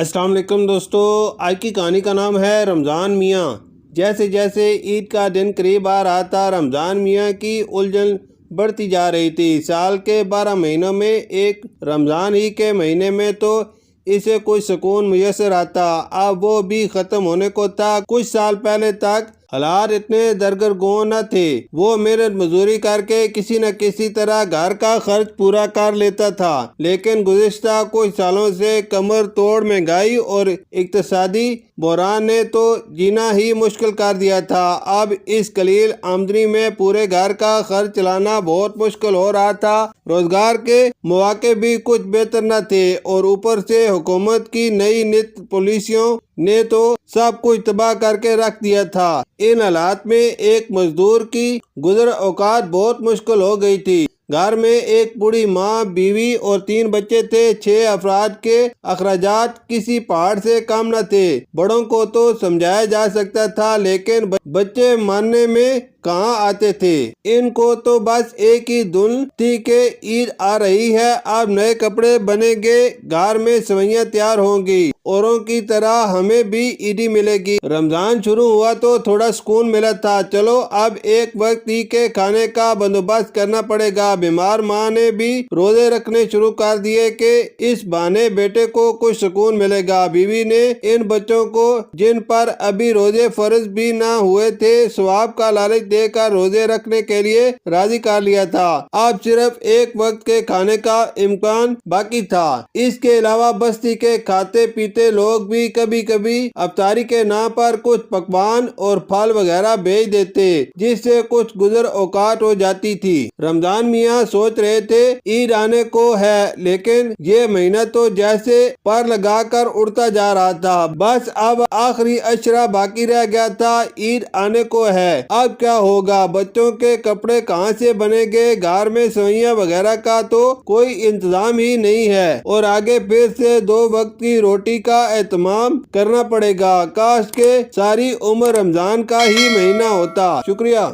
السلام علیکم دوستو، آج کی کہانی کا نام ہے رمضان میاں۔ جیسے جیسے عید کا دن قریب آ رہا تھا، رمضان میاں کی الجھن بڑھتی جا رہی تھی۔ سال کے 12 مہینوں میں ایک رمضان ہی کے مہینے میں تو اسے کوئی سکون میسر آتا، اب وہ بھی ختم ہونے کو تھا۔ کچھ سال پہلے تک حالات اتنے درگرگوں نہ تھے، وہ محنت مزدوری کر کے کسی نہ کسی طرح گھر کا خرچ پورا کر لیتا تھا، لیکن گزشتہ کچھ سالوں سے کمر توڑ مہنگائی اور اقتصادی بحران نے تو جینا ہی مشکل کر دیا تھا۔ اب اس قلیل آمدنی میں پورے گھر کا خرچ چلانا بہت مشکل ہو رہا تھا، روزگار کے مواقع بھی کچھ بہتر نہ تھے، اور اوپر سے حکومت کی نئی نت پالیسیوں نے تو سب کچھ تباہ کر کے رکھ دیا تھا۔ ان حالات میں ایک مزدور کی گزر اوقات بہت مشکل ہو گئی تھی۔ گھر میں ایک بوڑھی ماں، بیوی اور 3 بچے تھے۔ 6 افراد کے اخراجات کسی پہاڑ سے کم نہ تھے۔ بڑوں کو تو سمجھایا جا سکتا تھا، لیکن بچے ماننے میں کہاں آتے تھے۔ ان کو تو بس ایک ہی دھن تھی کہ عید آ رہی ہے، اب نئے کپڑے بنیں گے، گھر میں سوئیاں تیار ہوں گی، اوروں کی طرح ہمیں بھی عیدی ملے گی۔ رمضان شروع ہوا تو تھوڑا سکون ملا تھا، چلو اب ایک وقت ہی کے کھانے کا بندوبست کرنا پڑے گا۔ بیمار ماں نے بھی روزے رکھنے شروع کر دیے کہ اس بہانے بیٹے کو کچھ سکون ملے گا۔ بیوی نے ان بچوں کو، جن پر ابھی روزے فرض بھی نہ ہوئے تھے، ثواب کا لالچ دے کر روزے رکھنے کے لیے راضی کر لیا تھا۔ اب صرف ایک وقت کے کھانے کا امکان باقی تھا۔ اس کے علاوہ بستی کے کھاتے پیتے لوگ بھی کبھی کبھی افطاری کے نام پر کچھ پکوان اور پھل وغیرہ بھیج دیتے، جس سے کچھ گزر اوقات ہو جاتی تھی۔ رمضان میاں سوچ رہے تھے عید آنے کو ہے، لیکن یہ مہینہ تو جیسے پر لگا کر اڑتا جا رہا تھا۔ بس اب آخری اشرہ باقی رہ گیا تھا، عید آنے کو ہے، اب کیا ہوگا؟ بچوں کے کپڑے کہاں سے بنیں گے؟ گھر میں سوئیاں وغیرہ کا تو کوئی انتظام ہی نہیں ہے، اور آگے پھر سے 2 وقت کی روٹی کا اہتمام کرنا پڑے گا۔ کاش کہ ساری عمر رمضان کا ہی مہینہ ہوتا۔ شکریہ۔